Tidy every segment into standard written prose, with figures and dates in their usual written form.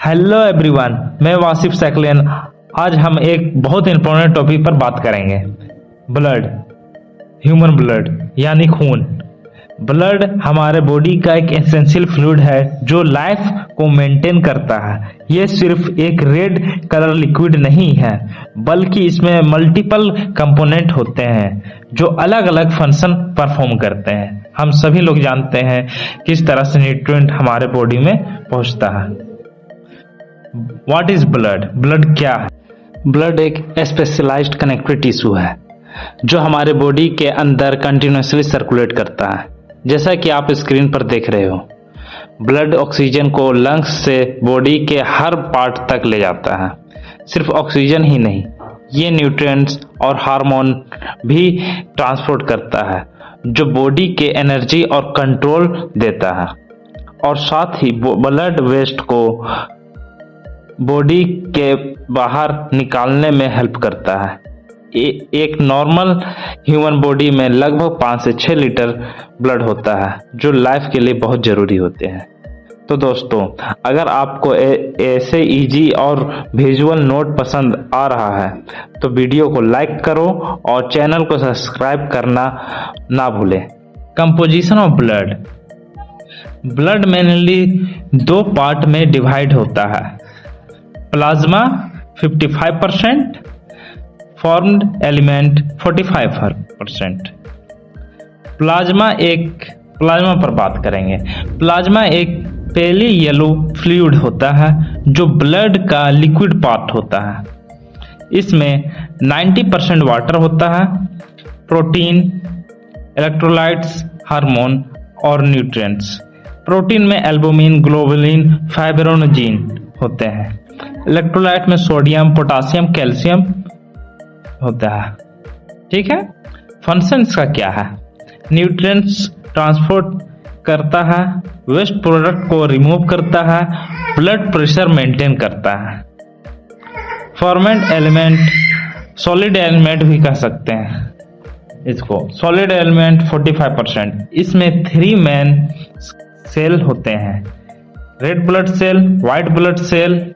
Hello everyone, मैं वासिफ सैकलियन। आज हम एक बहुत इंपॉर्टेंट टॉपिक पर बात करेंगे। ब्लड, ह्यूमन ब्लड यानी खून। ब्लड हमारे बॉडी का एक एसेंशियल फ्लूइड है जो लाइफ को मेंटेन करता है। ये सिर्फ एक रेड कलर लिक्विड नहीं है, बल्कि इसमें मल्टीपल कंपोनेंट होते हैं जो अलग अलग फंक्शन परफॉर्म करते हैं। हम सभी लोग जानते हैं किस तरह से न्यूट्रिएंट हमारे बॉडी में पहुंचता है। What is blood? ब्लड क्या है? ब्लड एक स्पेशलाइज्ड कनेक्टिव टिश्यू है जो हमारे बॉडी के अंदर कंटिन्यूसली सर्कुलेट करता है। जैसा कि आप स्क्रीन पर देख रहे हो, ब्लड ऑक्सीजन को लंग्स से बॉडी के हर पार्ट तक ले जाता है। सिर्फ ऑक्सीजन ही नहीं, ये न्यूट्रिएंट्स और हार्मोन भी ट्रांसपोर्ट करता है जो बॉडी के एनर्जी और कंट्रोल देता है, और साथ ही ब्लड वेस्ट को बॉडी के बाहर निकालने में हेल्प करता है। एक नॉर्मल ह्यूमन बॉडी में लगभग 5 से 6 लीटर ब्लड होता है जो लाइफ के लिए बहुत जरूरी होते हैं। तो दोस्तों, अगर आपको ऐसे इजी और विजुअल नोट पसंद आ रहा है तो वीडियो को लाइक करो और चैनल को सब्सक्राइब करना ना भूलें। Composition of blood. Blood mainly 2 part में डिवाइड होता है। Plasma 55%, formed element 45%। प्लाज्मा पर बात करेंगे। प्लाज्मा एक पेली येलो फ्लूइड होता है जो ब्लड का लिक्विड पार्ट होता है। इसमें 90% वाटर होता है, प्रोटीन, इलेक्ट्रोलाइट्स, हार्मोन और न्यूट्रिएंट्स। प्रोटीन में एल्बुमिन, ग्लोबुलिन, फाइब्रोनोजिन होते हैं। इलेक्ट्रोलाइट में सोडियम, पोटासियम, कैल्शियम होता है। ठीक है। फंक्शन इसका क्या है? न्यूट्रिएंट्स ट्रांसपोर्ट करता है, वेस्ट प्रोडक्ट को रिमूव करता है, ब्लड प्रेशर मेंटेन करता है। फॉर्मेंट एलिमेंट, सॉलिड एलिमेंट भी कह सकते हैं इसको। Solid element 45%। इसमें 3 मेन सेल होते हैं: red blood cell, white blood cell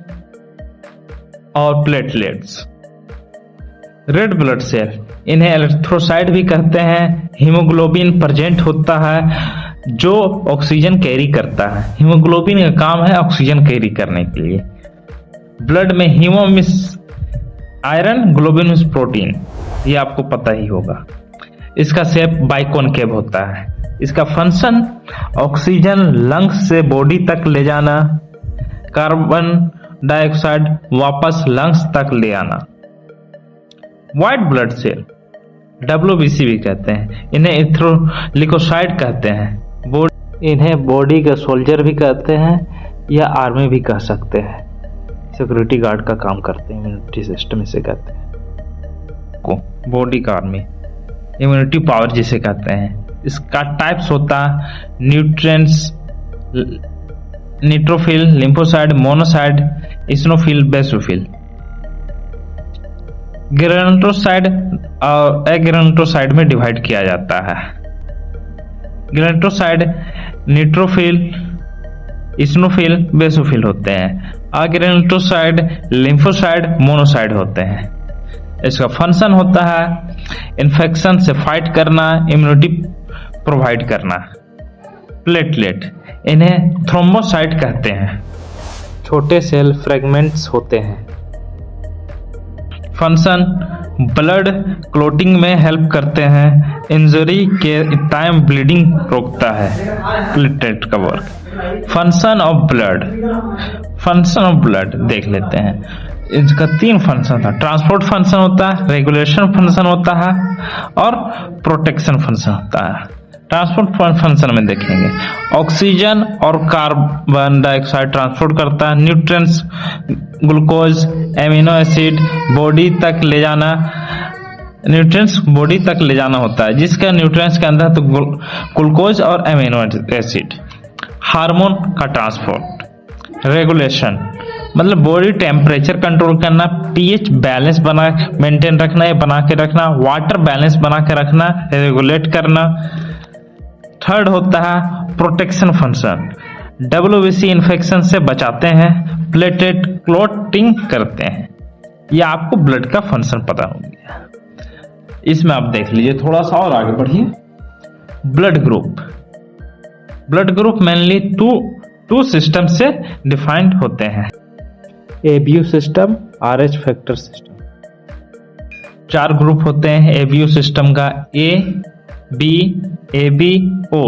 और प्लेटलेट्स। रेड ब्लड सेल, इन्हें एरिथ्रोसाइट भी कहते हैं। हीमोग्लोबिन प्रेजेंट होता है जो ऑक्सीजन कैरी करता है। हीमोग्लोबिन का काम है ऑक्सीजन कैरी करने के लिए। ब्लड में हीमो मिस आयरन, ग्लोबिन मिस प्रोटीन, ये आपको पता ही होगा। इसका शेप बाइकॉनकेव होता है। इसका फंक्शन ऑक्सीजन लंग्स से बॉडी तक ले जाना, कार्बन डाइऑक्साइड वापस लंग्स तक ले आना। व्हाइट ब्लड सेल, WBC भी कहते हैं। इन्हें इथ्रोलिकोसाइट कहते हैं। इन्हें बॉडी का सोल्जर भी कहते हैं या आर्मी भी कह सकते हैं। सिक्योरिटी गार्ड का काम करते हैं, इम्यूनिटी सिस्टम इसे कहते हैं को। बॉडी का आर्मी, इम्यूनिटी पावर जिसे कहते हैं। इसका टाइप्स होता nutrients, neutrophil, lymphocyte, monocyte, eosinophil, basophil. Granulocyte और एग्रेनुलोसाइट में डिवाइड किया जाता है। ग्रेनुलोसाइट न्यूट्रोफिल, इसिनोफिल, बेसोफिल होते हैं। अग्रेनुलोसाइट लिम्फोसाइट, मोनोसाइट होते हैं। इसका फंक्शन होता है इन्फेक्शन से फाइट करना, इम्यूनिटी प्रोवाइड करना। प्लेटलेट, इन्हें थ्रोम्बोसाइट कहते हैं। छोटे सेल फ्रेगमेंट्स होते हैं। फंक्शन ब्लड क्लॉटिंग में हेल्प करते हैं। इंजरी के टाइम ब्लीडिंग रोकता है प्लेटलेट का वर्क। फंक्शन ऑफ ब्लड देख लेते हैं। इसका 3 फंक्शन था। ट्रांसपोर्ट फंक्शन होता है, रेगुलेशन फंक्शन होता है और प्रोटेक्शन फंक्शन होता है। ट्रांसपोर्ट फंक्शन में देखेंगे, ऑक्सीजन और कार्बन डाइऑक्साइड ट्रांसपोर्ट करता है। Nutrients, glucose, amino acid body तक ले जाना। न्यूट्रिएंट्स बॉडी तक ले जाना होता है, जिसका न्यूट्रिएंट्स के अंदर तो ग्लूकोज और एमिनो एसिड। हार्मोन का ट्रांसपोर्ट। रेगुलेशन मतलब बॉडी टेम्परेचर कंट्रोल करना, pH बैलेंस मेंटेन रखना या बना के रखना, वाटर बैलेंस बना के रखना, रेगुलेट करना। थर्ड होता है प्रोटेक्शन फंक्शन। WBC इन्फेक्शन से बचाते हैं, प्लेटलेट क्लॉटिंग करते हैं। ये आपको ब्लड का फंक्शन पता हो गया। इसमें आप देख लीजिए, थोड़ा सा और आगे बढ़िए। Blood group mainly two system से डिफाइंड होते हैं, ABU system, RH factor system. 4 group होते हैं ABU सिस्टम का, A, B, AB, O।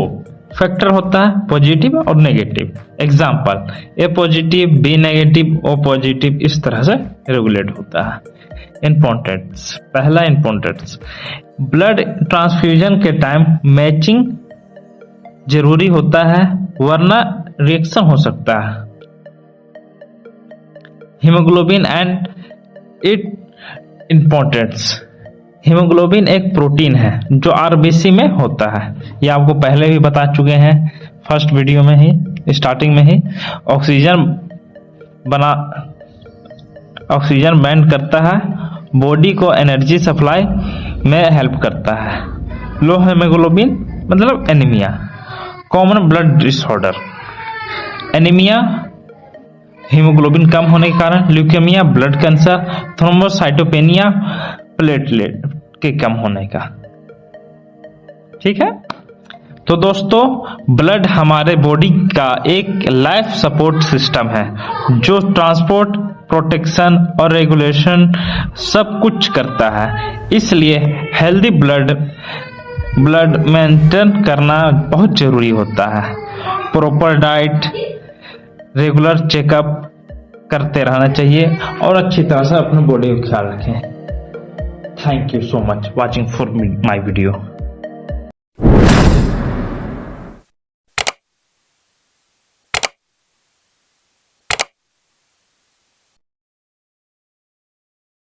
Factor होता है पॉजिटिव और negative. Example, A positive, B negative, O positive, इस तरह से रेगुलेट होता है। इंपॉर्टेंस, पहला इंपॉर्टेंस, ब्लड ट्रांसफ्यूजन के टाइम मैचिंग जरूरी होता है, वरना रिएक्शन हो सकता है। Haemoglobin and its importance, haemoglobin एक प्रोटीन है जो RBC में होता है। ये आपको पहले भी बता चुके हैं, फर्स्ट वीडियो में ही, स्टार्टिंग में ही। ऑक्सीजन बैंड करता है, बॉडी को एनर्जी सप्लाई में हेल्प करता है। लो हीमोग्लोबिन मतलब anaemia. Common blood disorder, anaemia haemoglobin कम होने के कारण, leukaemia blood cancer, thrombocytopenia platelet के कम होने का। ठीक है, तो दोस्तों ब्लड हमारे बॉडी का एक लाइफ सपोर्ट सिस्टम है जो ट्रांसपोर्ट, प्रोटेक्शन और रेगुलेशन सब कुछ करता है। इसलिए हेल्दी ब्लड मेंटेन करना बहुत जरूरी होता है। प्रॉपर डाइट, रेगुलर चेकअप करते रहना चाहिए और अच्छी तरह से अपने बॉडी का ख्याल रखें। Thank you so much watching for my video.